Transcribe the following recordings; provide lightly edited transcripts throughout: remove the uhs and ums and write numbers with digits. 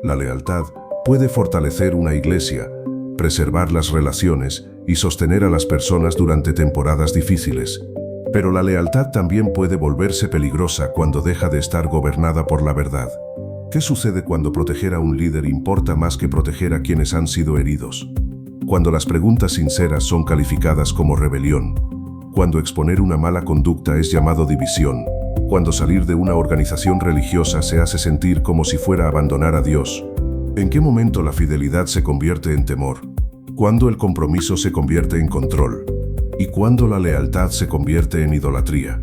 La lealtad puede fortalecer una iglesia, preservar las relaciones y sostener a las personas durante temporadas difíciles. Pero la lealtad también puede volverse peligrosa cuando deja de estar gobernada por la verdad. ¿Qué sucede cuando proteger a un líder importa más que proteger a quienes han sido heridos? Cuando las preguntas sinceras son calificadas como rebelión. Cuando exponer una mala conducta es llamado división. Cuando salir de una organización religiosa se hace sentir como si fuera abandonar a Dios. ¿En qué momento la fidelidad se convierte en temor? ¿Cuándo el compromiso se convierte en control? ¿Y cuándo la lealtad se convierte en idolatría?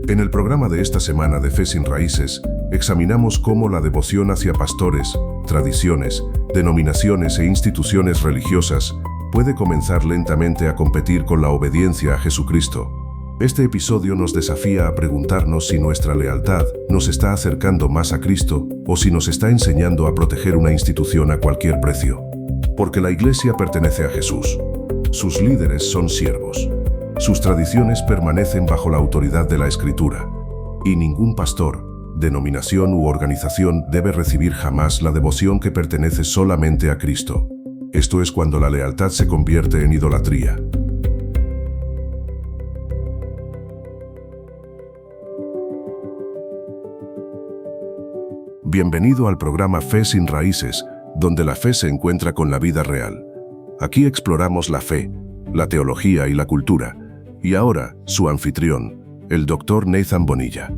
En el programa de esta semana de Fe sin Raíces, examinamos cómo la devoción hacia pastores, tradiciones, denominaciones e instituciones religiosas puede comenzar lentamente a competir con la obediencia a Jesucristo. Este episodio nos desafía a preguntarnos si nuestra lealtad nos está acercando más a Cristo o si nos está enseñando a proteger una institución a cualquier precio. Porque la Iglesia pertenece a Jesús. Sus líderes son siervos. Sus tradiciones permanecen bajo la autoridad de la Escritura. Y ningún pastor, denominación u organización debe recibir jamás la devoción que pertenece solamente a Cristo. Esto es cuando la lealtad se convierte en idolatría. Bienvenido al programa Fe sin Raíces, donde la fe se encuentra con la vida real. Aquí exploramos la fe, la teología y la cultura. Y ahora, su anfitrión, el Dr. Nathan Bonilla.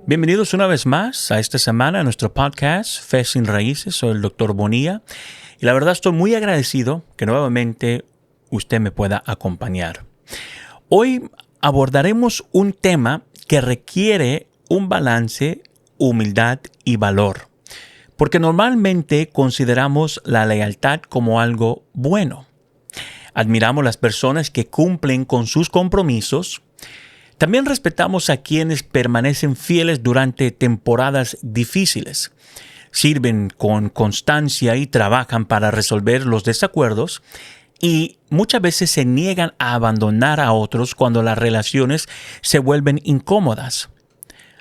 Bienvenidos una vez más a esta semana a nuestro podcast Fe sin Raíces. Soy el Dr. Bonilla y la verdad estoy muy agradecido que nuevamente usted me pueda acompañar. Hoy abordaremos un tema que requiere un balance, humildad y valor, porque normalmente consideramos la lealtad como algo bueno. Admiramos las personas que cumplen con sus compromisos. También respetamos a quienes permanecen fieles durante temporadas difíciles, sirven con constancia y trabajan para resolver los desacuerdos y muchas veces se niegan a abandonar a otros cuando las relaciones se vuelven incómodas.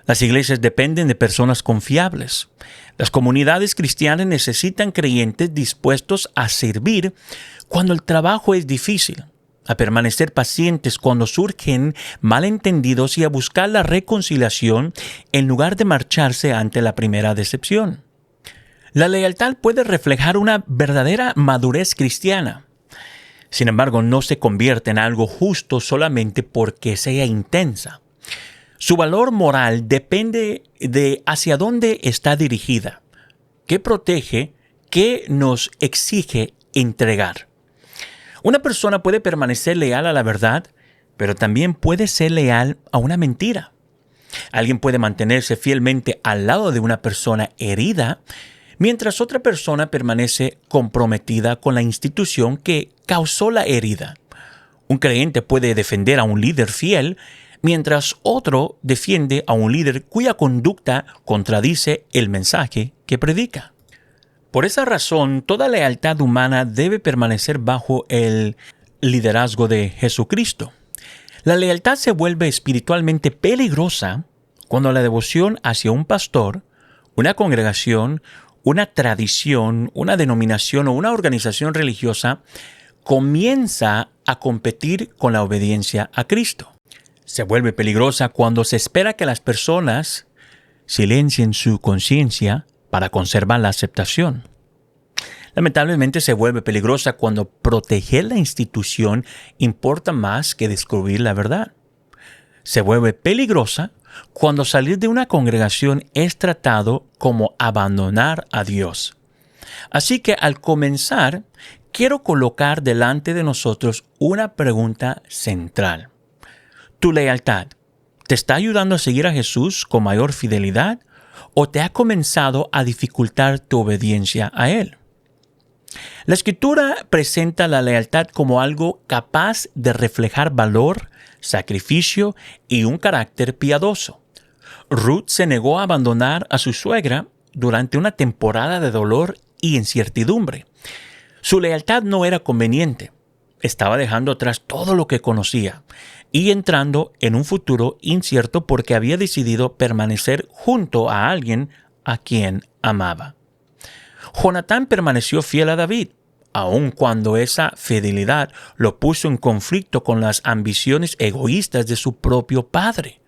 Las iglesias dependen de personas confiables. Las comunidades cristianas necesitan creyentes dispuestos a servir cuando el trabajo es difícil, a permanecer pacientes cuando surgen malentendidos y a buscar la reconciliación en lugar de marcharse ante la primera decepción. La lealtad puede reflejar una verdadera madurez cristiana. Sin embargo, no se convierte en algo justo solamente porque sea intensa. Su valor moral depende de hacia dónde está dirigida, qué protege, qué nos exige entregar. Una persona puede permanecer leal a la verdad, pero también puede ser leal a una mentira. Alguien puede mantenerse fielmente al lado de una persona herida, mientras otra persona permanece comprometida con la institución que causó la herida. Un creyente puede defender a un líder fiel, mientras otro defiende a un líder cuya conducta contradice el mensaje que predica. Por esa razón, toda lealtad humana debe permanecer bajo el liderazgo de Jesucristo. La lealtad se vuelve espiritualmente peligrosa cuando la devoción hacia un pastor, una congregación, una tradición, una denominación o una organización religiosa comienza a competir con la obediencia a Cristo. Se vuelve peligrosa cuando se espera que las personas silencien su conciencia para conservar la aceptación. Lamentablemente se vuelve peligrosa cuando proteger la institución importa más que descubrir la verdad. Se vuelve peligrosa cuando salir de una congregación es tratado como abandonar a Dios. Así que al comenzar, quiero colocar delante de nosotros una pregunta central. ¿Tu lealtad te está ayudando a seguir a Jesús con mayor fidelidad o te ha comenzado a dificultar tu obediencia a Él? La Escritura presenta la lealtad como algo capaz de reflejar valor, sacrificio y un carácter piadoso. Ruth se negó a abandonar a su suegra durante una temporada de dolor y incertidumbre. Su lealtad no era conveniente. Estaba dejando atrás todo lo que conocía. y entrando en un futuro incierto porque había decidido permanecer junto a alguien a quien amaba. Jonatán permaneció fiel a David, aun cuando esa fidelidad lo puso en conflicto con las ambiciones egoístas de su propio padre.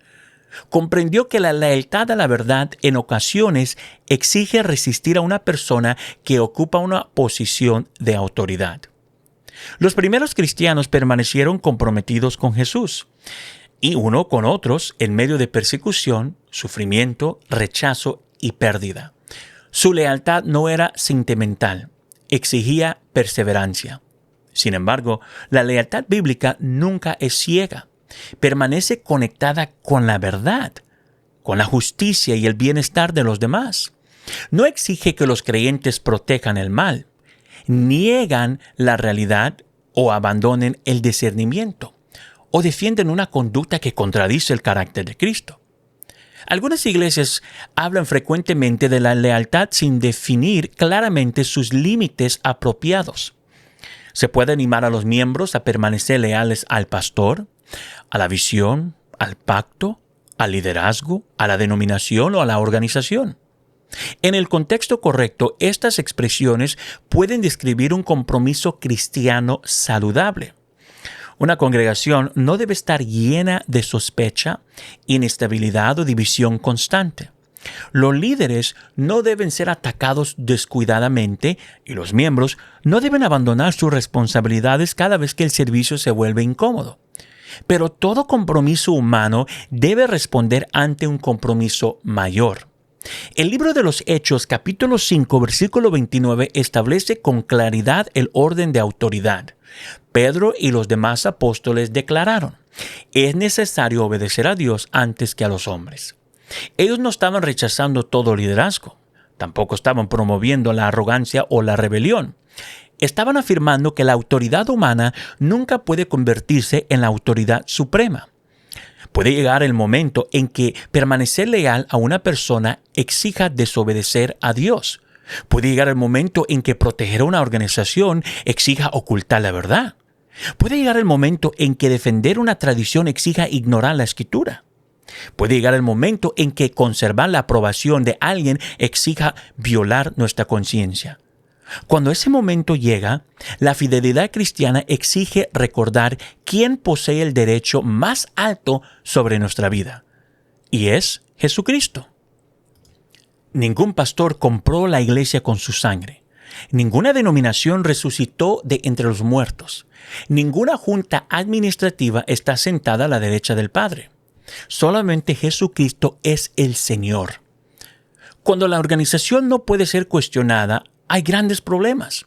Comprendió que la lealtad a la verdad en ocasiones exige resistir a una persona que ocupa una posición de autoridad. Los primeros cristianos permanecieron comprometidos con Jesús, y uno con otros en medio de persecución, sufrimiento, rechazo y pérdida. Su lealtad no era sentimental, exigía perseverancia. Sin embargo, la lealtad bíblica nunca es ciega. Permanece conectada con la verdad, con la justicia y el bienestar de los demás. No exige que los creyentes protejan el mal, niegan la realidad o abandonen el discernimiento, o defienden una conducta que contradice el carácter de Cristo. Algunas iglesias hablan frecuentemente de la lealtad sin definir claramente sus límites apropiados. Se puede animar a los miembros a permanecer leales al pastor, a la visión, al pacto, al liderazgo, a la denominación o a la organización. En el contexto correcto, estas expresiones pueden describir un compromiso cristiano saludable. Una congregación no debe estar llena de sospecha, inestabilidad o división constante. Los líderes no deben ser atacados descuidadamente y los miembros no deben abandonar sus responsabilidades cada vez que el servicio se vuelve incómodo. Pero todo compromiso humano debe responder ante un compromiso mayor. El libro de los Hechos, capítulo 5, versículo 29, establece con claridad el orden de autoridad. Pedro y los demás apóstoles declararon: es necesario obedecer a Dios antes que a los hombres. Ellos no estaban rechazando todo liderazgo, tampoco estaban promoviendo la arrogancia o la rebelión. Estaban afirmando que la autoridad humana nunca puede convertirse en la autoridad suprema. Puede llegar el momento en que permanecer leal a una persona exija desobedecer a Dios. Puede llegar el momento en que proteger a una organización exija ocultar la verdad. Puede llegar el momento en que defender una tradición exija ignorar la Escritura. Puede llegar el momento en que conservar la aprobación de alguien exija violar nuestra conciencia. Cuando ese momento llega, la fidelidad cristiana exige recordar quién posee el derecho más alto sobre nuestra vida, y es Jesucristo. Ningún pastor compró la iglesia con su sangre. Ninguna denominación resucitó de entre los muertos. Ninguna junta administrativa está sentada a la derecha del Padre. Solamente Jesucristo es el Señor. Cuando la organización no puede ser cuestionada, hay grandes problemas.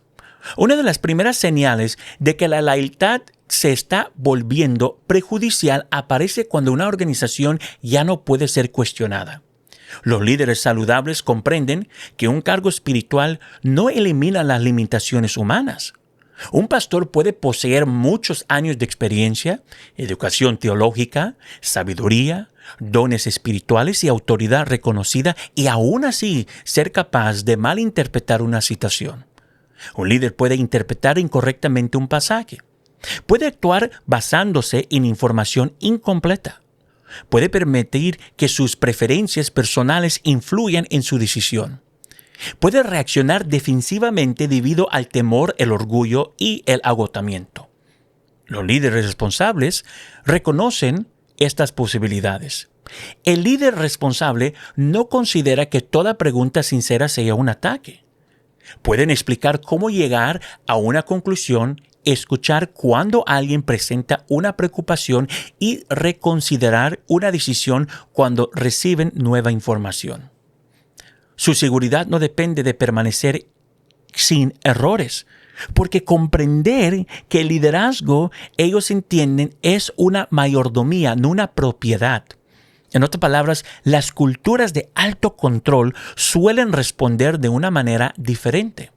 Una de las primeras señales de que la lealtad se está volviendo prejudicial aparece cuando una organización ya no puede ser cuestionada. Los líderes saludables comprenden que un cargo espiritual no elimina las limitaciones humanas. Un pastor puede poseer muchos años de experiencia, educación teológica, sabiduría, dones espirituales y autoridad reconocida y aún así ser capaz de malinterpretar una situación. Un líder puede interpretar incorrectamente un pasaje. Puede actuar basándose en información incompleta. Puede permitir que sus preferencias personales influyan en su decisión. Puede reaccionar defensivamente debido al temor, el orgullo y el agotamiento. Los líderes responsables reconocen estas posibilidades. El líder responsable no considera que toda pregunta sincera sea un ataque. Pueden explicar cómo llegar a una conclusión, escuchar cuando alguien presenta una preocupación y reconsiderar una decisión cuando reciben nueva información. Su seguridad no depende de permanecer sin errores, porque comprender que el liderazgo, ellos entienden, es una mayordomía, no una propiedad. En otras palabras, las culturas de alto control suelen responder de una manera diferente.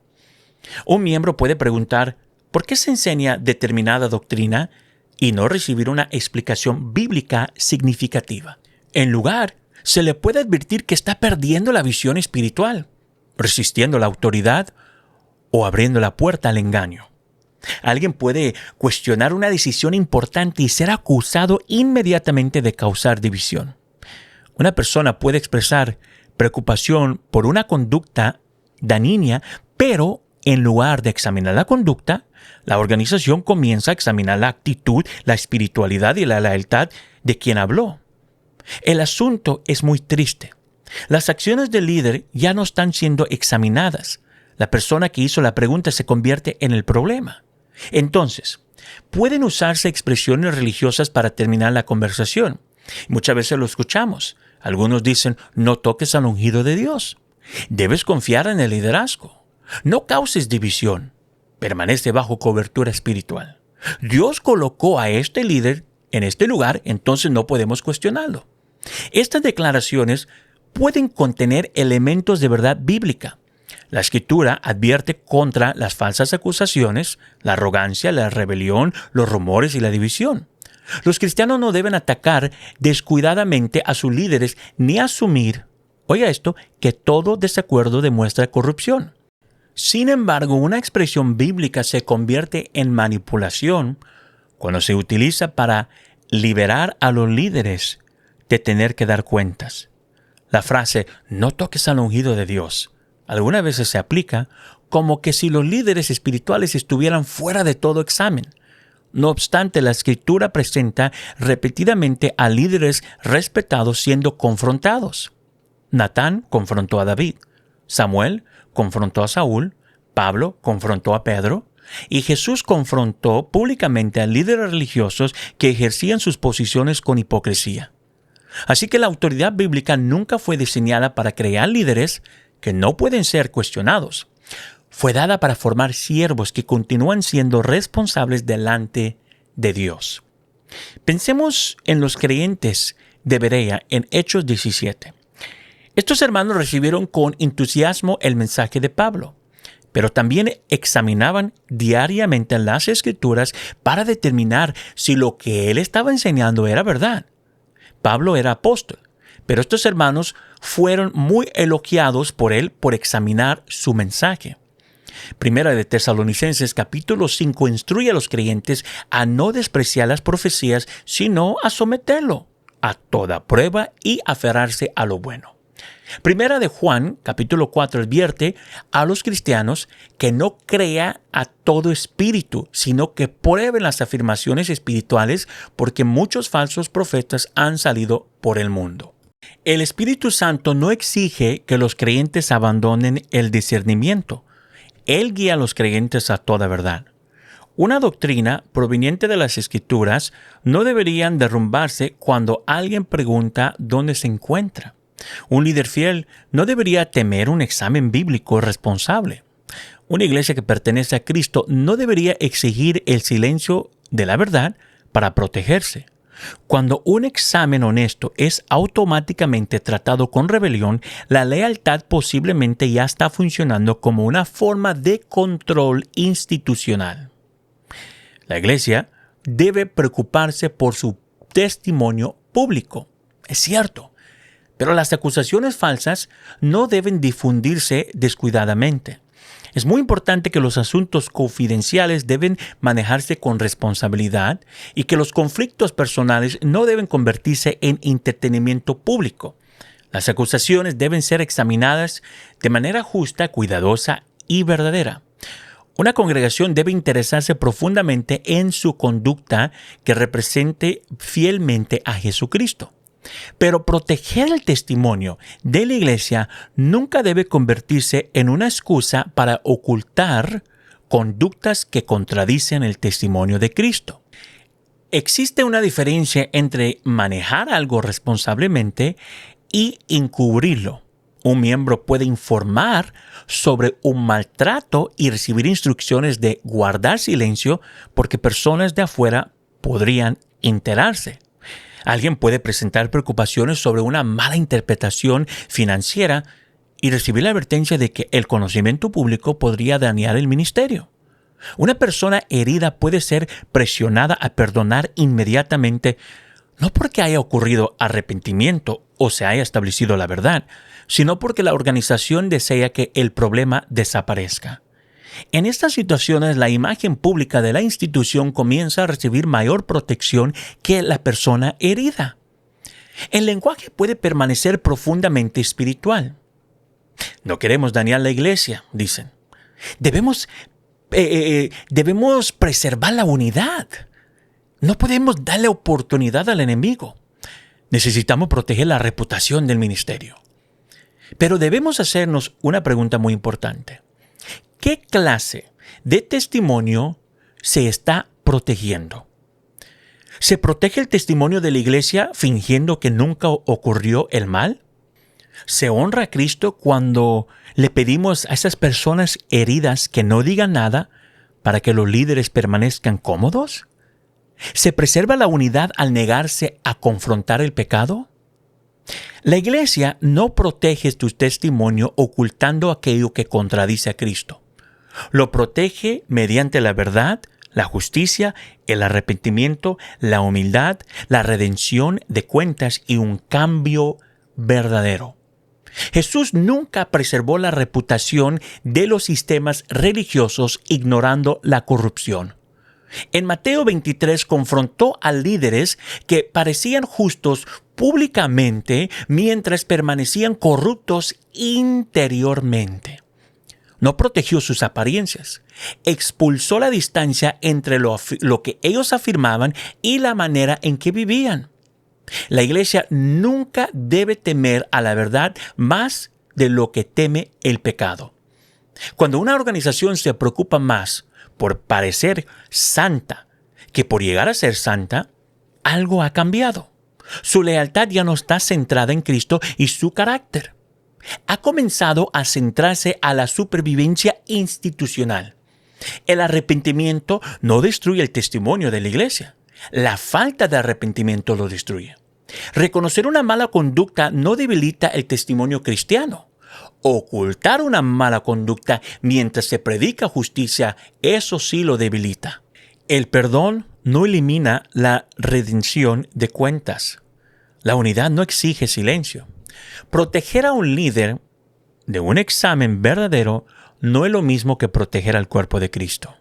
Un miembro puede preguntar, ¿por qué se enseña determinada doctrina? Y no recibir una explicación bíblica significativa. En lugar, se le puede advertir que está perdiendo la visión espiritual, resistiendo la autoridad o abriendo la puerta al engaño. Alguien puede cuestionar una decisión importante y ser acusado inmediatamente de causar división. Una persona puede expresar preocupación por una conducta dañina, pero en lugar de examinar la conducta, la organización comienza a examinar la actitud, la espiritualidad y la lealtad de quien habló. El asunto es muy triste. Las acciones del líder ya no están siendo examinadas. La persona que hizo la pregunta se convierte en el problema. Entonces, pueden usarse expresiones religiosas para terminar la conversación. Muchas veces lo escuchamos. Algunos dicen, no toques al ungido de Dios. Debes confiar en el liderazgo. No causes división. Permanece bajo cobertura espiritual. Dios colocó a este líder en este lugar, entonces no podemos cuestionarlo. Estas declaraciones pueden contener elementos de verdad bíblica. La Escritura advierte contra las falsas acusaciones, la arrogancia, la rebelión, los rumores y la división. Los cristianos no deben atacar descuidadamente a sus líderes ni asumir, oiga esto, que todo desacuerdo demuestra corrupción. Sin embargo, una expresión bíblica se convierte en manipulación cuando se utiliza para liberar a los líderes de tener que dar cuentas. La frase, no toques al ungido de Dios, algunas veces se aplica como que si los líderes espirituales estuvieran fuera de todo examen. No obstante, la Escritura presenta repetidamente a líderes respetados siendo confrontados. Natán confrontó a David, Samuel confrontó a Saúl, Pablo confrontó a Pedro, y Jesús confrontó públicamente a líderes religiosos que ejercían sus posiciones con hipocresía. Así que la autoridad bíblica nunca fue diseñada para crear líderes que no pueden ser cuestionados. Fue dada para formar siervos que continúan siendo responsables delante de Dios. Pensemos en los creyentes de Berea en Hechos 17. Estos hermanos recibieron con entusiasmo el mensaje de Pablo, pero también examinaban diariamente las Escrituras para determinar si lo que él estaba enseñando era verdad. Pablo era apóstol, pero estos hermanos fueron muy elogiados por él por examinar su mensaje. Primera de Tesalonicenses capítulo 5 instruye a los creyentes a no despreciar las profecías, sino a someterlo a toda prueba y aferrarse a lo bueno. Primera de Juan capítulo 4 advierte a los cristianos que no crea a todo espíritu, sino que prueben las afirmaciones espirituales, porque muchos falsos profetas han salido por el mundo. El Espíritu Santo no exige que los creyentes abandonen el discernimiento. Él guía a los creyentes a toda verdad. Una doctrina proveniente de las Escrituras no debería derrumbarse cuando alguien pregunta dónde se encuentra. Un líder fiel no debería temer un examen bíblico responsable. Una iglesia que pertenece a Cristo no debería exigir el silencio de la verdad para protegerse. Cuando un examen honesto es automáticamente tratado con rebelión, la lealtad posiblemente ya está funcionando como una forma de control institucional. La iglesia debe preocuparse por su testimonio público. Es cierto, pero las acusaciones falsas no deben difundirse descuidadamente. Es muy importante que los asuntos confidenciales deben manejarse con responsabilidad y que los conflictos personales no deben convertirse en entretenimiento público. Las acusaciones deben ser examinadas de manera justa, cuidadosa y verdadera. Una congregación debe interesarse profundamente en su conducta que represente fielmente a Jesucristo. Pero proteger el testimonio de la iglesia nunca debe convertirse en una excusa para ocultar conductas que contradicen el testimonio de Cristo. Existe una diferencia entre manejar algo responsablemente y encubrirlo. Un miembro puede informar sobre un maltrato y recibir instrucciones de guardar silencio porque personas de afuera podrían enterarse. Alguien puede presentar preocupaciones sobre una mala interpretación financiera y recibir la advertencia de que el conocimiento público podría dañar el ministerio. Una persona herida puede ser presionada a perdonar inmediatamente, no porque haya ocurrido arrepentimiento o se haya establecido la verdad, sino porque la organización desea que el problema desaparezca. En estas situaciones, la imagen pública de la institución comienza a recibir mayor protección que la persona herida. El lenguaje puede permanecer profundamente espiritual. No queremos dañar la iglesia, dicen. Debemos preservar la unidad. No podemos darle oportunidad al enemigo. Necesitamos proteger la reputación del ministerio. Pero debemos hacernos una pregunta muy importante. ¿Qué clase de testimonio se está protegiendo? ¿Se protege el testimonio de la iglesia fingiendo que nunca ocurrió el mal? ¿Se honra a Cristo cuando le pedimos a esas personas heridas que no digan nada para que los líderes permanezcan cómodos? ¿Se preserva la unidad al negarse a confrontar el pecado? La iglesia no protege tu testimonio ocultando aquello que contradice a Cristo. Lo protege mediante la verdad, la justicia, el arrepentimiento, la humildad, la redención de cuentas y un cambio verdadero. Jesús nunca preservó la reputación de los sistemas religiosos ignorando la corrupción. En Mateo 23 confrontó a líderes que parecían justos públicamente mientras permanecían corruptos interiormente. No protegió sus apariencias. Expulsó la distancia entre lo que ellos afirmaban y la manera en que vivían. La iglesia nunca debe temer a la verdad más de lo que teme el pecado. Cuando una organización se preocupa más por parecer santa que por llegar a ser santa, algo ha cambiado. Su lealtad ya no está centrada en Cristo y su carácter. Ha comenzado a centrarse a la supervivencia institucional. El arrepentimiento no destruye el testimonio de la iglesia. La falta de arrepentimiento lo destruye. Reconocer una mala conducta no debilita el testimonio cristiano. Ocultar una mala conducta mientras se predica justicia, eso sí lo debilita. El perdón no elimina la redención de cuentas. La unidad no exige silencio. Proteger a un líder de un examen verdadero no es lo mismo que proteger al cuerpo de Cristo.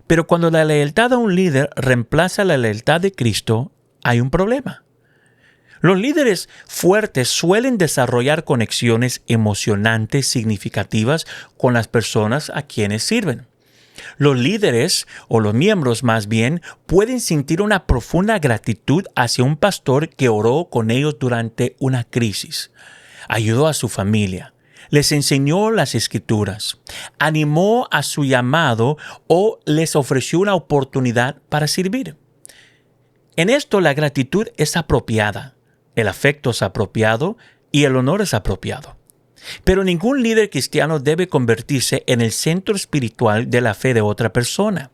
Pero cuando la lealtad a un líder reemplaza la lealtad de Cristo, hay un problema. Los líderes fuertes suelen desarrollar conexiones emocionantes significativas con las personas a quienes sirven. Los líderes, o los miembros más bien, pueden sentir una profunda gratitud hacia un pastor que oró con ellos durante una crisis, ayudó a su familia, les enseñó las Escrituras, animó a su llamado o les ofreció una oportunidad para servir. En esto la gratitud es apropiada, el afecto es apropiado y el honor es apropiado. Pero ningún líder cristiano debe convertirse en el centro espiritual de la fe de otra persona.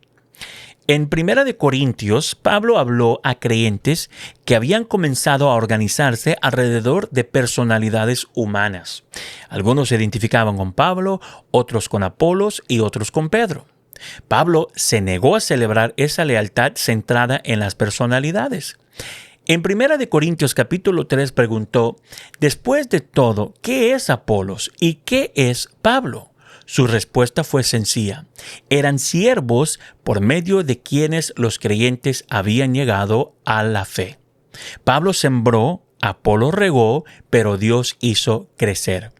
En 1 Corintios, Pablo habló a creyentes que habían comenzado a organizarse alrededor de personalidades humanas. Algunos se identificaban con Pablo, otros con Apolos y otros con Pedro. Pablo se negó a celebrar esa lealtad centrada en las personalidades. En 1 Corintios capítulo 3 preguntó, después de todo, ¿qué es Apolos y qué es Pablo? Su respuesta fue sencilla. Eran siervos por medio de quienes los creyentes habían llegado a la fe. Pablo sembró, Apolo regó, pero Dios hizo crecer.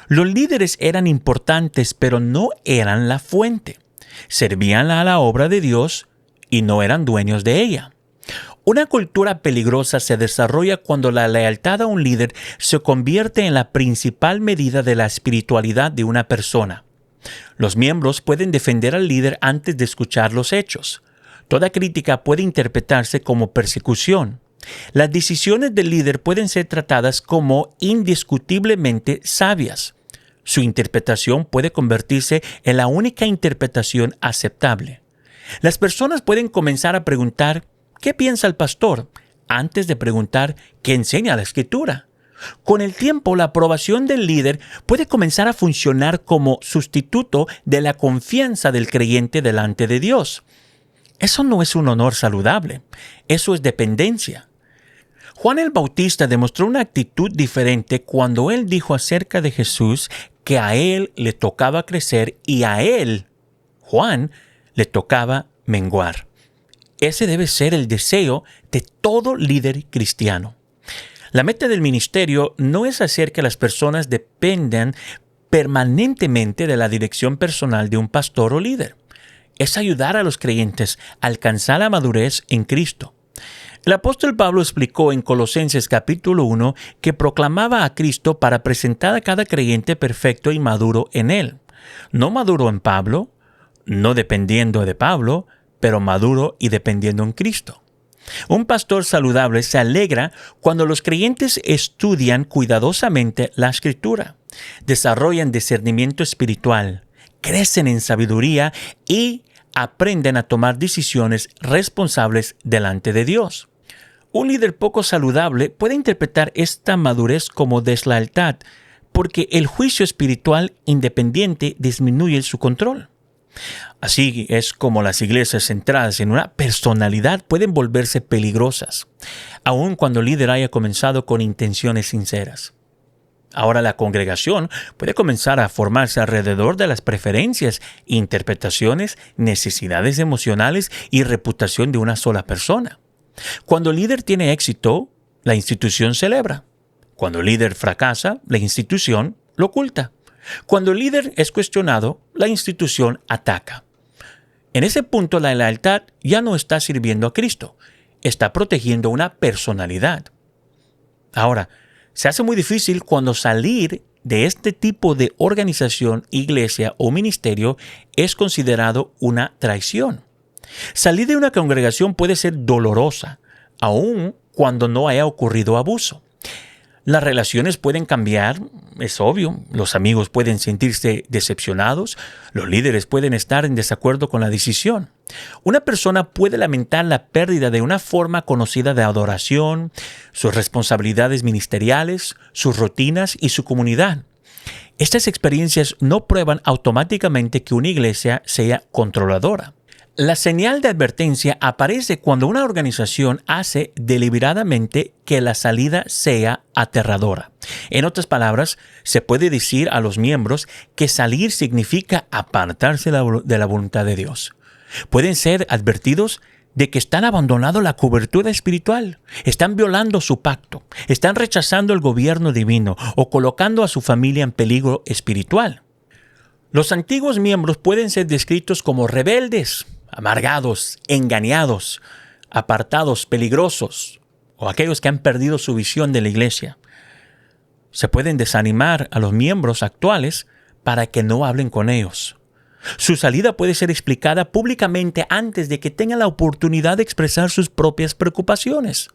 Los líderes eran importantes, pero no eran la fuente. Servían a la obra de Dios y no eran dueños de ella. Una cultura peligrosa se desarrolla cuando la lealtad a un líder se convierte en la principal medida de la espiritualidad de una persona. Los miembros pueden defender al líder antes de escuchar los hechos. Toda crítica puede interpretarse como persecución. Las decisiones del líder pueden ser tratadas como indiscutiblemente sabias. Su interpretación puede convertirse en la única interpretación aceptable. Las personas pueden comenzar a preguntar ¿qué piensa el pastor? Antes de preguntar ¿qué enseña la Escritura? Con el tiempo, la aprobación del líder puede comenzar a funcionar como sustituto de la confianza del creyente delante de Dios. Eso no es un honor saludable, eso es dependencia. Juan el Bautista demostró una actitud diferente cuando él dijo acerca de Jesús que a él le tocaba crecer y a él Juan le tocaba menguar. Ese debe ser el deseo de todo líder cristiano. La meta del ministerio no es hacer que las personas dependan permanentemente de la dirección personal de un pastor o líder. Es ayudar a los creyentes a alcanzar la madurez en Cristo. El apóstol Pablo explicó en Colosenses capítulo 1 que proclamaba a Cristo para presentar a cada creyente perfecto y maduro en Él. No maduro en Pablo, no dependiendo de Pablo, pero maduro y dependiendo en Cristo. Un pastor saludable se alegra cuando los creyentes estudian cuidadosamente la Escritura, desarrollan discernimiento espiritual, crecen en sabiduría y aprenden a tomar decisiones responsables delante de Dios. Un líder poco saludable puede interpretar esta madurez como deslealtad, porque el juicio espiritual independiente disminuye su control. Así es como las iglesias centradas en una personalidad pueden volverse peligrosas, aun cuando el líder haya comenzado con intenciones sinceras. Ahora la congregación puede comenzar a formarse alrededor de las preferencias, interpretaciones, necesidades emocionales y reputación de una sola persona. Cuando el líder tiene éxito, la institución celebra. Cuando el líder fracasa, la institución lo oculta. Cuando el líder es cuestionado, la institución ataca. En ese punto, la lealtad ya no está sirviendo a Cristo, está protegiendo una personalidad. Ahora, se hace muy difícil cuando salir de este tipo de organización, iglesia o ministerio es considerado una traición. Salir de una congregación puede ser dolorosa, aun cuando no haya ocurrido abuso. Las relaciones pueden cambiar, es obvio. Los amigos pueden sentirse decepcionados. Los líderes pueden estar en desacuerdo con la decisión. Una persona puede lamentar la pérdida de una forma conocida de adoración, sus responsabilidades ministeriales, sus rutinas y su comunidad. Estas experiencias no prueban automáticamente que una iglesia sea controladora. La señal de advertencia aparece cuando una organización hace deliberadamente que la salida sea aterradora. En otras palabras, se puede decir a los miembros que salir significa apartarse de la voluntad de Dios. Pueden ser advertidos de que están abandonando la cobertura espiritual, están violando su pacto, están rechazando el gobierno divino o colocando a su familia en peligro espiritual. Los antiguos miembros pueden ser descritos como rebeldes, amargados, engañados, apartados, peligrosos, o aquellos que han perdido su visión de la iglesia. Se pueden desanimar a los miembros actuales para que no hablen con ellos. Su salida puede ser explicada públicamente antes de que tengan la oportunidad de expresar sus propias preocupaciones.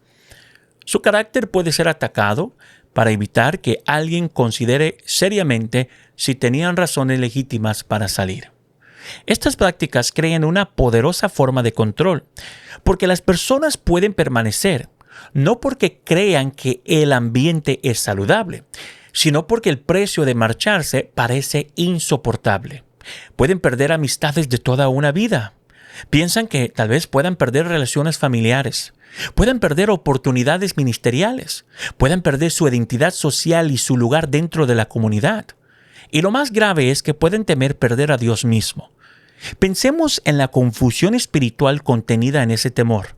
Su carácter puede ser atacado para evitar que alguien considere seriamente si tenían razones legítimas para salir. Estas prácticas crean una poderosa forma de control, porque las personas pueden permanecer, no porque crean que el ambiente es saludable, sino porque el precio de marcharse parece insoportable. Pueden perder amistades de toda una vida. Piensan que tal vez puedan perder relaciones familiares, pueden perder oportunidades ministeriales, pueden perder su identidad social y su lugar dentro de la comunidad. Y lo más grave es que pueden temer perder a Dios mismo. Pensemos en la confusión espiritual contenida en ese temor.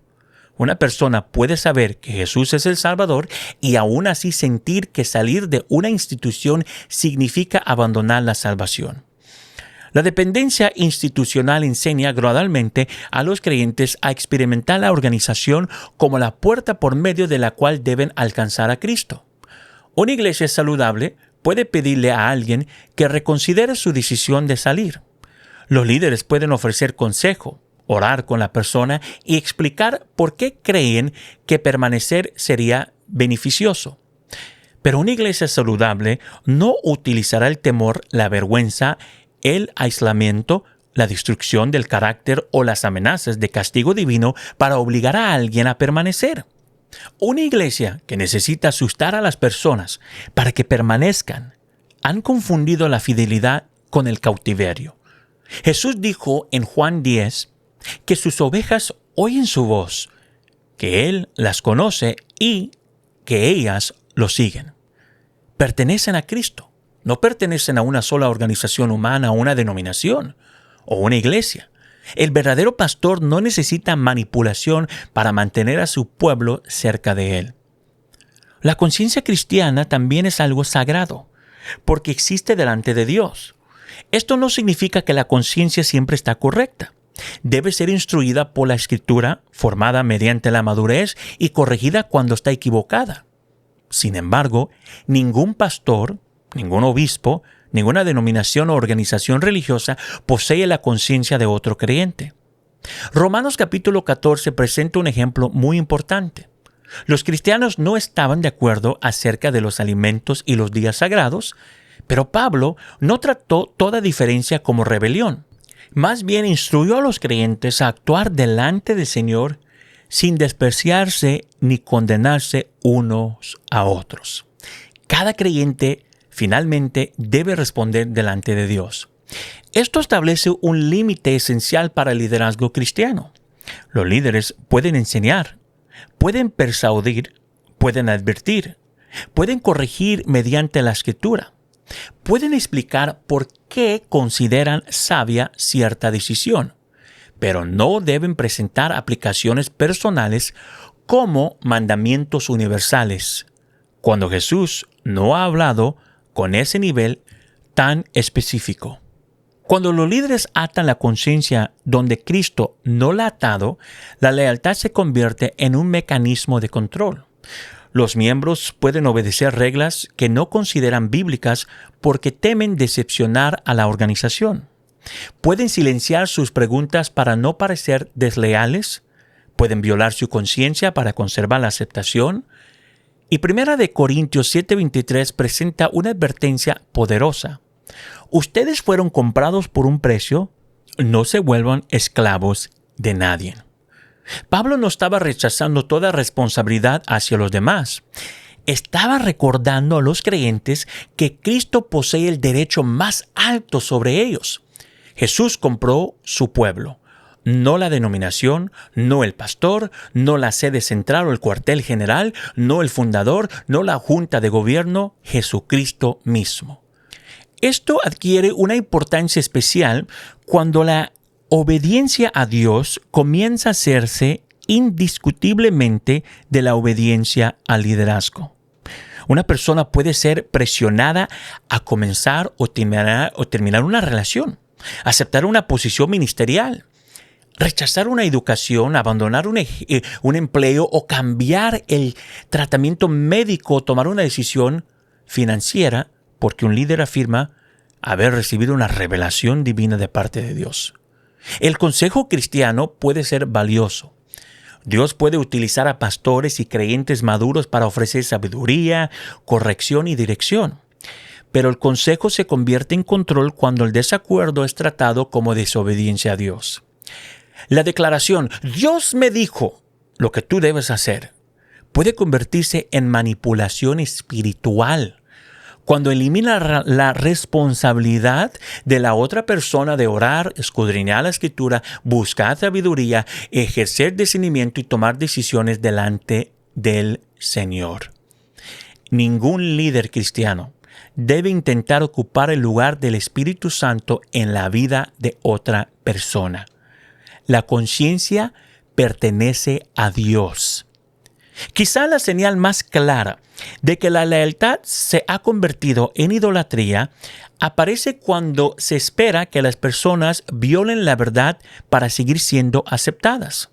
Una persona puede saber que Jesús es el Salvador y aún así sentir que salir de una institución significa abandonar la salvación. La dependencia institucional enseña gradualmente a los creyentes a experimentar la organización como la puerta por medio de la cual deben alcanzar a Cristo. Una iglesia saludable puede pedirle a alguien que reconsidere su decisión de salir. Los líderes pueden ofrecer consejo, orar con la persona y explicar por qué creen que permanecer sería beneficioso. Pero una iglesia saludable no utilizará el temor, la vergüenza, el aislamiento, la destrucción del carácter o las amenazas de castigo divino para obligar a alguien a permanecer. Una iglesia que necesita asustar a las personas para que permanezcan han confundido la fidelidad con el cautiverio. Jesús dijo en Juan 10 que sus ovejas oyen su voz, que Él las conoce y que ellas lo siguen. Pertenecen a Cristo, no pertenecen a una sola organización humana o una denominación. o una iglesia. El verdadero pastor no necesita manipulación para mantener a su pueblo cerca de él. La conciencia cristiana también es algo sagrado, porque existe delante de Dios. Esto no significa que la conciencia siempre está correcta. Debe ser instruida por la Escritura, formada mediante la madurez y corregida cuando está equivocada. Sin embargo, ningún pastor, ningún obispo, ninguna denominación o organización religiosa posee la conciencia de otro creyente. Romanos capítulo 14 presenta un ejemplo muy importante. Los cristianos no estaban de acuerdo acerca de los alimentos y los días sagrados, pero Pablo no trató toda diferencia como rebelión. Más bien instruyó a los creyentes a actuar delante del Señor sin despreciarse ni condenarse unos a otros. Cada creyente finalmente debe responder delante de Dios. Esto establece un límite esencial para el liderazgo cristiano. Los líderes pueden enseñar, pueden persuadir, pueden advertir, pueden corregir mediante la Escritura, pueden explicar por qué consideran sabia cierta decisión, pero no deben presentar aplicaciones personales como mandamientos universales, cuando Jesús no ha hablado con ese nivel tan específico. Cuando los líderes atan la conciencia donde Cristo no la ha atado, la lealtad se convierte en un mecanismo de control. Los miembros pueden obedecer reglas que no consideran bíblicas porque temen decepcionar a la organización. Pueden silenciar sus preguntas para no parecer desleales, pueden violar su conciencia para conservar la aceptación. Y 1 Corintios 7:23 presenta una advertencia poderosa. Ustedes fueron comprados por un precio, no se vuelvan esclavos de nadie. Pablo no estaba rechazando toda responsabilidad hacia los demás. Estaba recordando a los creyentes que Cristo posee el derecho más alto sobre ellos. Jesús compró su pueblo, no la denominación, no el pastor, no la sede central o el cuartel general, no el fundador, no la junta de gobierno, Jesucristo mismo. Esto adquiere una importancia especial cuando la obediencia a Dios comienza a hacerse indiscutiblemente de la obediencia al liderazgo. Una persona puede ser presionada a comenzar o terminar una relación, aceptar una posición ministerial, rechazar una educación, abandonar un empleo o cambiar el tratamiento médico o tomar una decisión financiera porque un líder afirma haber recibido una revelación divina de parte de Dios. El consejo cristiano puede ser valioso. Dios puede utilizar a pastores y creyentes maduros para ofrecer sabiduría, corrección y dirección. Pero el consejo se convierte en control cuando el desacuerdo es tratado como desobediencia a Dios. La declaración, Dios me dijo lo que tú debes hacer, puede convertirse en manipulación espiritual cuando elimina la responsabilidad de la otra persona de orar, escudriñar la Escritura, buscar sabiduría, ejercer discernimiento y tomar decisiones delante del Señor. Ningún líder cristiano debe intentar ocupar el lugar del Espíritu Santo en la vida de otra persona. La conciencia pertenece a Dios. Quizá la señal más clara de que la lealtad se ha convertido en idolatría aparece cuando se espera que las personas violen la verdad para seguir siendo aceptadas.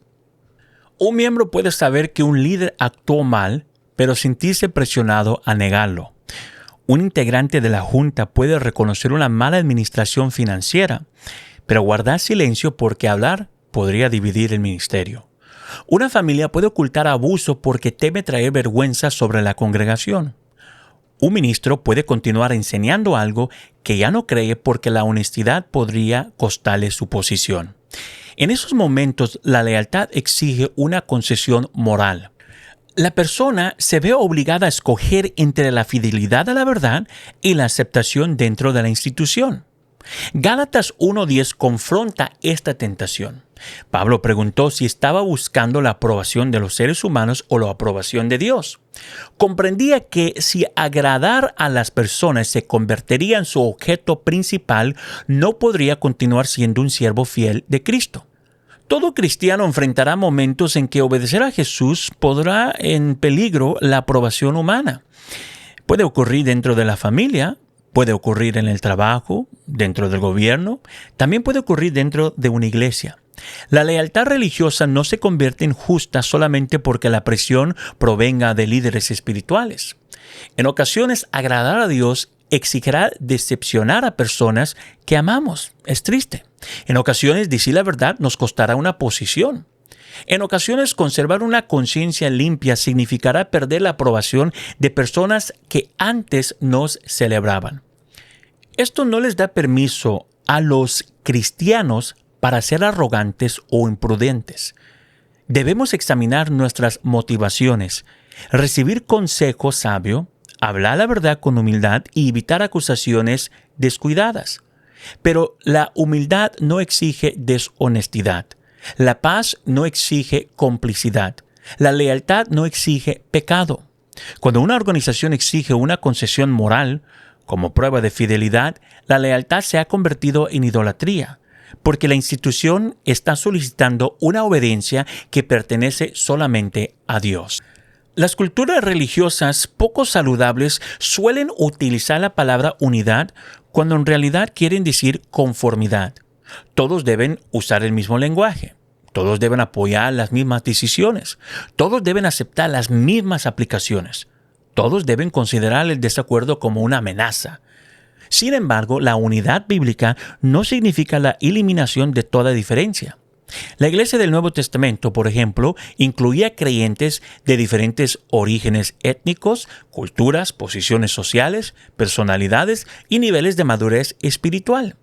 Un miembro puede saber que un líder actuó mal, pero sentirse presionado a negarlo. Un integrante de la junta puede reconocer una mala administración financiera, pero guardar silencio porque hablar podría dividir el ministerio. Una familia puede ocultar abuso porque teme traer vergüenza sobre la congregación. Un ministro puede continuar enseñando algo que ya no cree porque la honestidad podría costarle su posición. En esos momentos, la lealtad exige una concesión moral. La persona se ve obligada a escoger entre la fidelidad a la verdad y la aceptación dentro de la institución. Gálatas 1:10 confronta esta tentación. Pablo preguntó si estaba buscando la aprobación de los seres humanos o la aprobación de Dios. Comprendía que si agradar a las personas se convertiría en su objeto principal, no podría continuar siendo un siervo fiel de Cristo. Todo cristiano enfrentará momentos en que obedecer a Jesús pondrá en peligro la aprobación humana. Puede ocurrir dentro de la familia, puede ocurrir en el trabajo, dentro del gobierno, también puede ocurrir dentro de una iglesia. La lealtad religiosa no se convierte en justa solamente porque la presión provenga de líderes espirituales. En ocasiones, agradar a Dios exigirá decepcionar a personas que amamos. Es triste. En ocasiones, decir la verdad nos costará una posición. En ocasiones, conservar una conciencia limpia significará perder la aprobación de personas que antes nos celebraban. Esto no les da permiso a los cristianos para ser arrogantes o imprudentes. Debemos examinar nuestras motivaciones, recibir consejo sabio, hablar la verdad con humildad y evitar acusaciones descuidadas. Pero la humildad no exige deshonestidad. La paz no exige complicidad. La lealtad no exige pecado. Cuando una organización exige una concesión moral como prueba de fidelidad, la lealtad se ha convertido en idolatría, porque la institución está solicitando una obediencia que pertenece solamente a Dios. Las culturas religiosas poco saludables suelen utilizar la palabra unidad cuando en realidad quieren decir conformidad. Todos deben usar el mismo lenguaje. Todos deben apoyar las mismas decisiones. Todos deben aceptar las mismas aplicaciones. Todos deben considerar el desacuerdo como una amenaza. Sin embargo, la unidad bíblica no significa la eliminación de toda diferencia. La Iglesia del Nuevo Testamento, por ejemplo, incluía creyentes de diferentes orígenes étnicos, culturas, posiciones sociales, personalidades y niveles de madurez espiritual.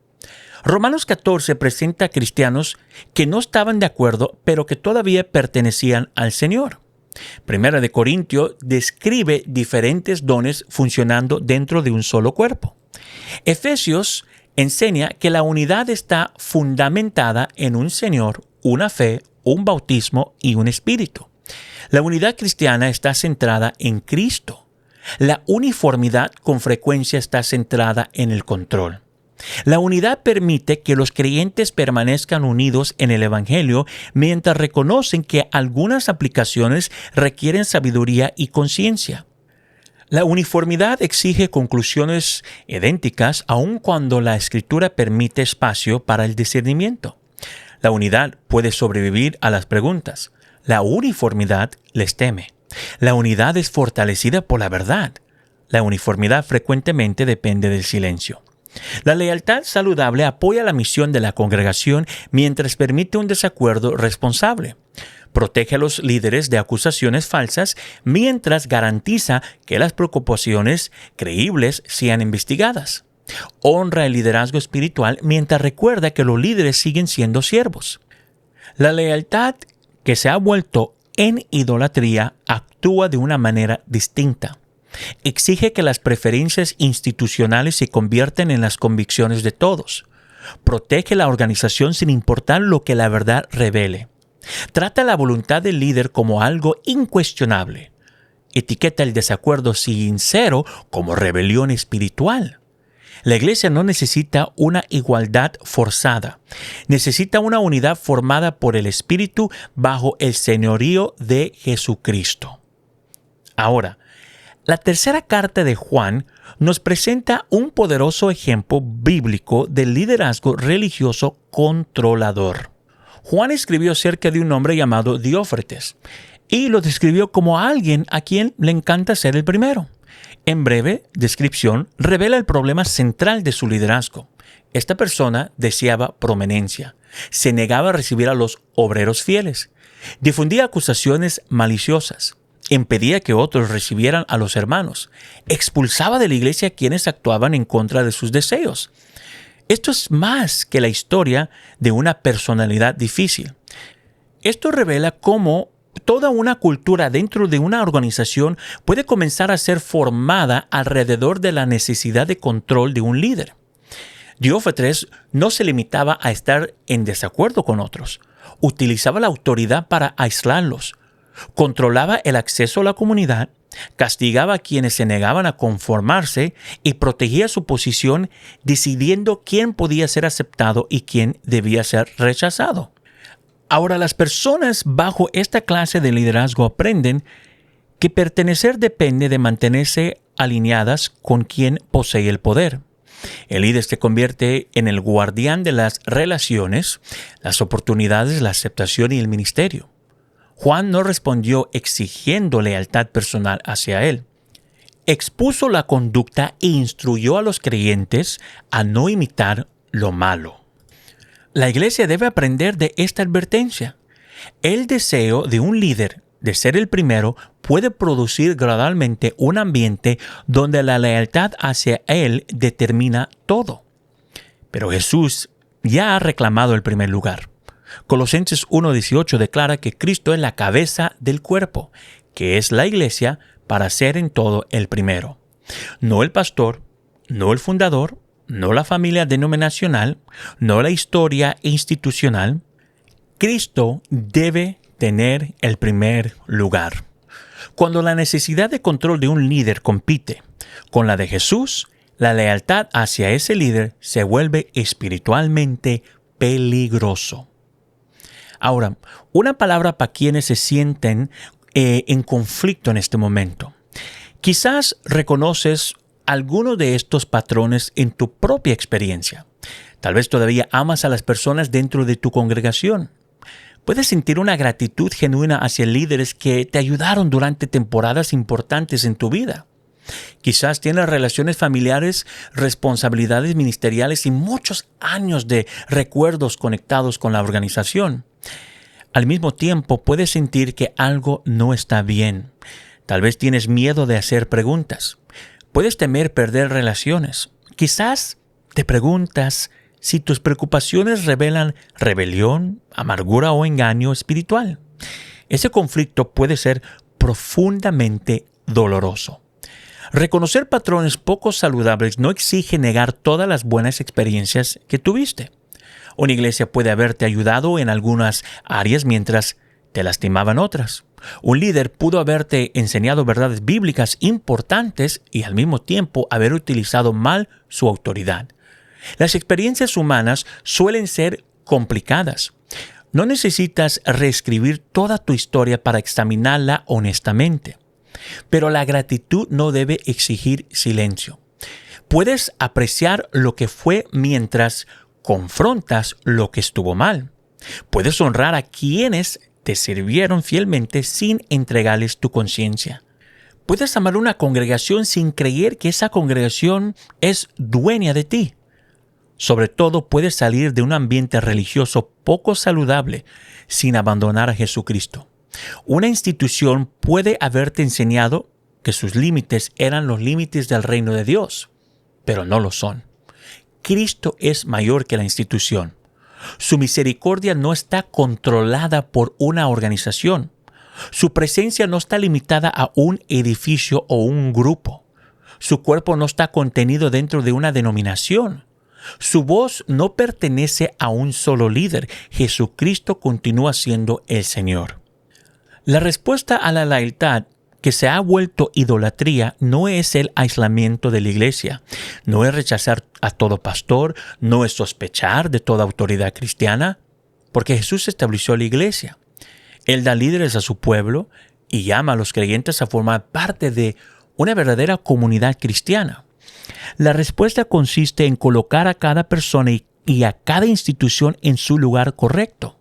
Romanos 14 presenta a cristianos que no estaban de acuerdo, pero que todavía pertenecían al Señor. Primera de Corintios describe diferentes dones funcionando dentro de un solo cuerpo. Efesios enseña que la unidad está fundamentada en un Señor, una fe, un bautismo y un espíritu. La unidad cristiana está centrada en Cristo. La uniformidad con frecuencia está centrada en el control. La unidad permite que los creyentes permanezcan unidos en el Evangelio mientras reconocen que algunas aplicaciones requieren sabiduría y conciencia. La uniformidad exige conclusiones idénticas aun cuando la Escritura permite espacio para el discernimiento. La unidad puede sobrevivir a las preguntas. La uniformidad les teme. La unidad es fortalecida por la verdad. La uniformidad frecuentemente depende del silencio. La lealtad saludable apoya la misión de la congregación mientras permite un desacuerdo responsable. Protege a los líderes de acusaciones falsas mientras garantiza que las preocupaciones creíbles sean investigadas. Honra el liderazgo espiritual mientras recuerda que los líderes siguen siendo siervos. La lealtad que se ha vuelto en idolatría actúa de una manera distinta. Exige que las preferencias institucionales se conviertan en las convicciones de todos. Protege la organización sin importar lo que la verdad revele. Trata la voluntad del líder como algo incuestionable. Etiqueta el desacuerdo sincero como rebelión espiritual. La iglesia no necesita una igualdad forzada. Necesita una unidad formada por el Espíritu bajo el señorío de Jesucristo. Ahora, la tercera carta de Juan nos presenta un poderoso ejemplo bíblico del liderazgo religioso controlador. Juan escribió acerca de un hombre llamado Diófretes y lo describió como alguien a quien le encanta ser el primero. En breve descripción revela el problema central de su liderazgo. Esta persona deseaba prominencia, se negaba a recibir a los obreros fieles, difundía acusaciones maliciosas, impedía que otros recibieran a los hermanos, expulsaba de la iglesia a quienes actuaban en contra de sus deseos. Esto es más que la historia de una personalidad difícil. Esto revela cómo toda una cultura dentro de una organización puede comenzar a ser formada alrededor de la necesidad de control de un líder. Diófretes no se limitaba a estar en desacuerdo con otros. utilizaba la autoridad para aislarlos, controlaba el acceso a la comunidad, castigaba a quienes se negaban a conformarse y protegía su posición decidiendo quién podía ser aceptado y quién debía ser rechazado. Ahora, las personas bajo esta clase de liderazgo aprenden que pertenecer depende de mantenerse alineadas con quien posee el poder. El líder se convierte en el guardián de las relaciones, las oportunidades, la aceptación y el ministerio. Juan no respondió exigiendo lealtad personal hacia él. Expuso la conducta e instruyó a los creyentes a no imitar lo malo. La iglesia debe aprender de esta advertencia. El deseo de un líder de ser el primero puede producir gradualmente un ambiente donde la lealtad hacia él determina todo. Pero Jesús ya ha reclamado el primer lugar. Colosenses 1:18 declara que Cristo es la cabeza del cuerpo, que es la iglesia, para ser en todo el primero. No el pastor, no el fundador, no la familia denominacional, no la historia institucional. Cristo debe tener el primer lugar. Cuando la necesidad de control de un líder compite con la de Jesús, la lealtad hacia ese líder se vuelve espiritualmente peligroso. Ahora, una palabra para quienes se sienten en conflicto en este momento. Quizás reconoces algunos de estos patrones en tu propia experiencia. Tal vez todavía amas a las personas dentro de tu congregación. Puedes sentir una gratitud genuina hacia líderes que te ayudaron durante temporadas importantes en tu vida. Quizás tienes relaciones familiares, responsabilidades ministeriales y muchos años de recuerdos conectados con la organización. Al mismo tiempo, puedes sentir que algo no está bien. Tal vez tienes miedo de hacer preguntas. Puedes temer perder relaciones. Quizás te preguntas si tus preocupaciones revelan rebelión, amargura o engaño espiritual. Ese conflicto puede ser profundamente doloroso. Reconocer patrones poco saludables no exige negar todas las buenas experiencias que tuviste. Una iglesia puede haberte ayudado en algunas áreas mientras te lastimaban otras. Un líder pudo haberte enseñado verdades bíblicas importantes y al mismo tiempo haber utilizado mal su autoridad. Las experiencias humanas suelen ser complicadas. No necesitas reescribir toda tu historia para examinarla honestamente. Pero la gratitud no debe exigir silencio. Puedes apreciar lo que fue mientras confrontas lo que estuvo mal. Puedes honrar a quienes te sirvieron fielmente sin entregarles tu conciencia. Puedes amar una congregación sin creer que esa congregación es dueña de ti. Sobre todo, puedes salir de un ambiente religioso poco saludable sin abandonar a Jesucristo. Una institución puede haberte enseñado que sus límites eran los límites del reino de Dios, pero no lo son. Cristo es mayor que la institución. Su misericordia no está controlada por una organización. Su presencia no está limitada a un edificio o un grupo. Su cuerpo no está contenido dentro de una denominación. Su voz no pertenece a un solo líder. Jesucristo continúa siendo el Señor. La respuesta a la lealtad que se ha vuelto idolatría no es el aislamiento de la iglesia, no es rechazar a todo pastor, no es sospechar de toda autoridad cristiana, porque Jesús estableció la iglesia. Él da líderes a su pueblo y llama a los creyentes a formar parte de una verdadera comunidad cristiana. La respuesta consiste en colocar a cada persona y a cada institución en su lugar correcto.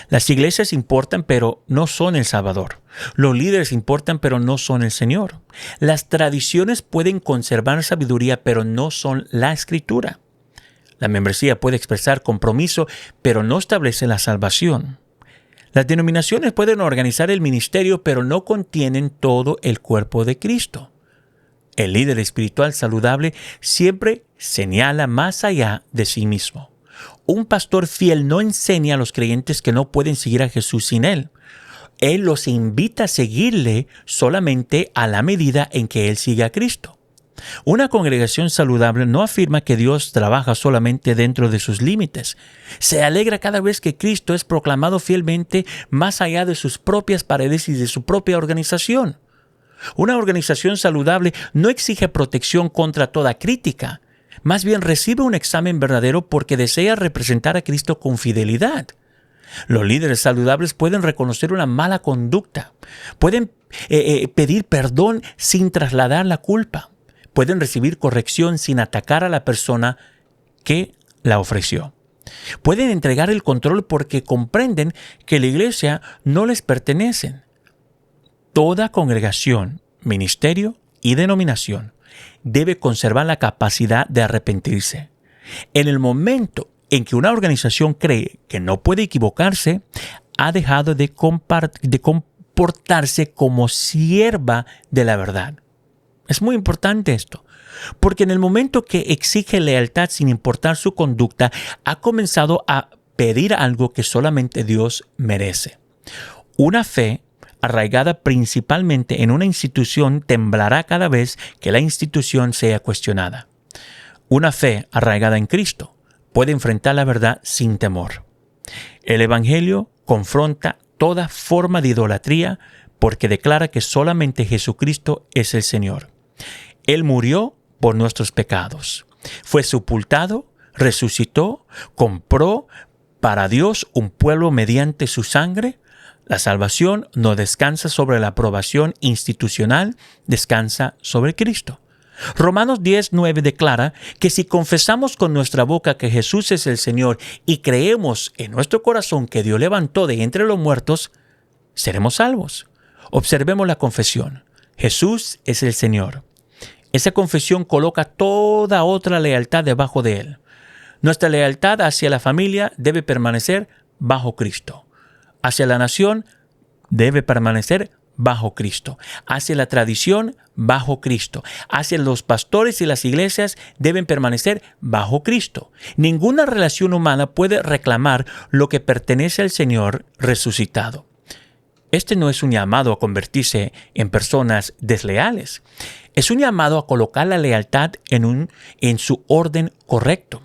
Las iglesias importan, pero no son el Salvador. Los líderes importan, pero no son el Señor. Las tradiciones pueden conservar sabiduría, pero no son la Escritura. La membresía puede expresar compromiso, pero no establece la salvación. Las denominaciones pueden organizar el ministerio, pero no contienen todo el cuerpo de Cristo. El líder espiritual saludable siempre señala más allá de sí mismo. Un pastor fiel no enseña a los creyentes que no pueden seguir a Jesús sin él. Él los invita a seguirle solamente a la medida en que él sigue a Cristo. Una congregación saludable no afirma que Dios trabaja solamente dentro de sus límites. Se alegra cada vez que Cristo es proclamado fielmente más allá de sus propias paredes y de su propia organización. Una organización saludable no exige protección contra toda crítica. Más bien recibe un examen verdadero porque desea representar a Cristo con fidelidad. Los líderes saludables pueden reconocer una mala conducta. Pueden pedir perdón sin trasladar la culpa. Pueden recibir corrección sin atacar a la persona que la ofreció. Pueden entregar el control porque comprenden que la iglesia no les pertenece. Toda congregación, ministerio y denominación debe conservar la capacidad de arrepentirse. En el momento en que una organización cree que no puede equivocarse, ha dejado de comportarse como sierva de la verdad. Es muy importante esto, porque en el momento que exige lealtad sin importar su conducta, ha comenzado a pedir algo que solamente Dios merece. Una fe arraigada principalmente en una institución temblará cada vez que la institución sea cuestionada. Una fe arraigada en Cristo puede enfrentar la verdad sin temor. El Evangelio confronta toda forma de idolatría porque declara que solamente Jesucristo es el Señor. Él murió por nuestros pecados. Fue sepultado, resucitó, compró para Dios un pueblo mediante su sangre. La salvación no descansa sobre la aprobación institucional, descansa sobre Cristo. Romanos 10:9 declara que si confesamos con nuestra boca que Jesús es el Señor y creemos en nuestro corazón que Dios levantó de entre los muertos, seremos salvos. Observemos la confesión. Jesús es el Señor. Esa confesión coloca toda otra lealtad debajo de Él. Nuestra lealtad hacia la familia debe permanecer bajo Cristo. Hacia la nación debe permanecer bajo Cristo. Hacia la tradición, bajo Cristo. Hacia los pastores y las iglesias deben permanecer bajo Cristo. Ninguna relación humana puede reclamar lo que pertenece al Señor resucitado. Este no es un llamado a convertirse en personas desleales. Es un llamado a colocar la lealtad en su orden correcto.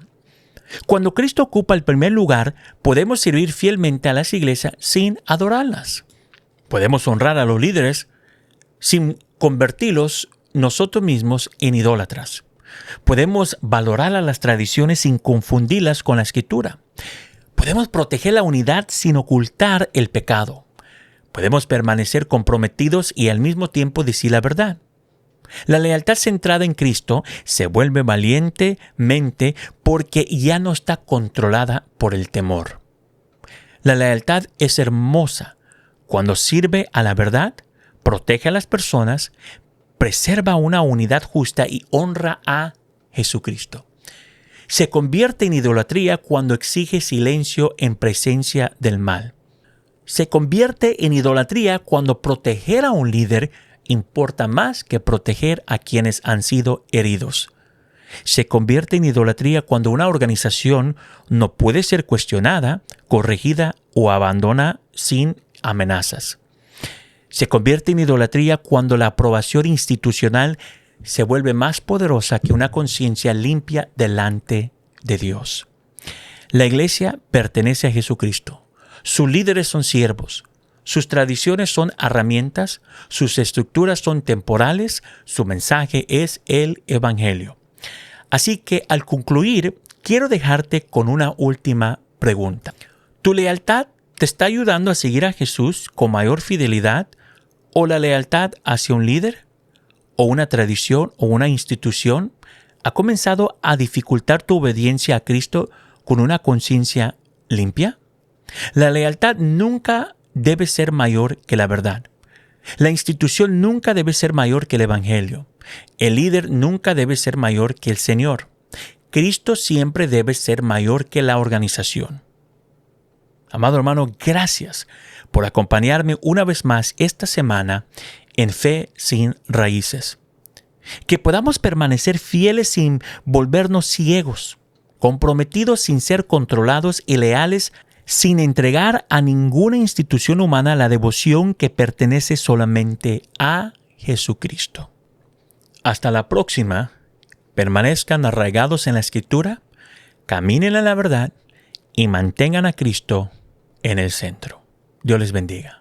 Cuando Cristo ocupa el primer lugar, podemos servir fielmente a las iglesias sin adorarlas. Podemos honrar a los líderes sin convertirlos nosotros mismos en idólatras. Podemos valorar a las tradiciones sin confundirlas con la Escritura. Podemos proteger la unidad sin ocultar el pecado. Podemos permanecer comprometidos y al mismo tiempo decir la verdad. La lealtad centrada en Cristo se vuelve valientemente porque ya no está controlada por el temor. La lealtad es hermosa cuando sirve a la verdad, protege a las personas, preserva una unidad justa y honra a Jesucristo. Se convierte en idolatría cuando exige silencio en presencia del mal. Se convierte en idolatría cuando proteger a un líder importa más que proteger a quienes han sido heridos. Se convierte en idolatría cuando una organización no puede ser cuestionada, corregida o abandonada sin amenazas. Se convierte en idolatría cuando la aprobación institucional se vuelve más poderosa que una conciencia limpia delante de Dios. La iglesia pertenece a Jesucristo. Sus líderes son siervos. Sus tradiciones son herramientas. Sus estructuras son temporales. Su mensaje es el Evangelio. Así que al concluir, quiero dejarte con una última pregunta. ¿Tu lealtad te está ayudando a seguir a Jesús con mayor fidelidad? ¿O la lealtad hacia un líder? ¿O una tradición? ¿O una institución? ¿Ha comenzado a dificultar tu obediencia a Cristo con una conciencia limpia? La lealtad nunca debe ser mayor que la verdad. La institución nunca debe ser mayor que el Evangelio. El líder nunca debe ser mayor que el Señor. Cristo siempre debe ser mayor que la organización. Amado hermano, gracias por acompañarme una vez más esta semana en Fe sin Raíces. Que podamos permanecer fieles sin volvernos ciegos, comprometidos sin ser controlados y leales sin entregar a ninguna institución humana la devoción que pertenece solamente a Jesucristo. Hasta la próxima. Permanezcan arraigados en la Escritura, caminen en la verdad y mantengan a Cristo en el centro. Dios les bendiga.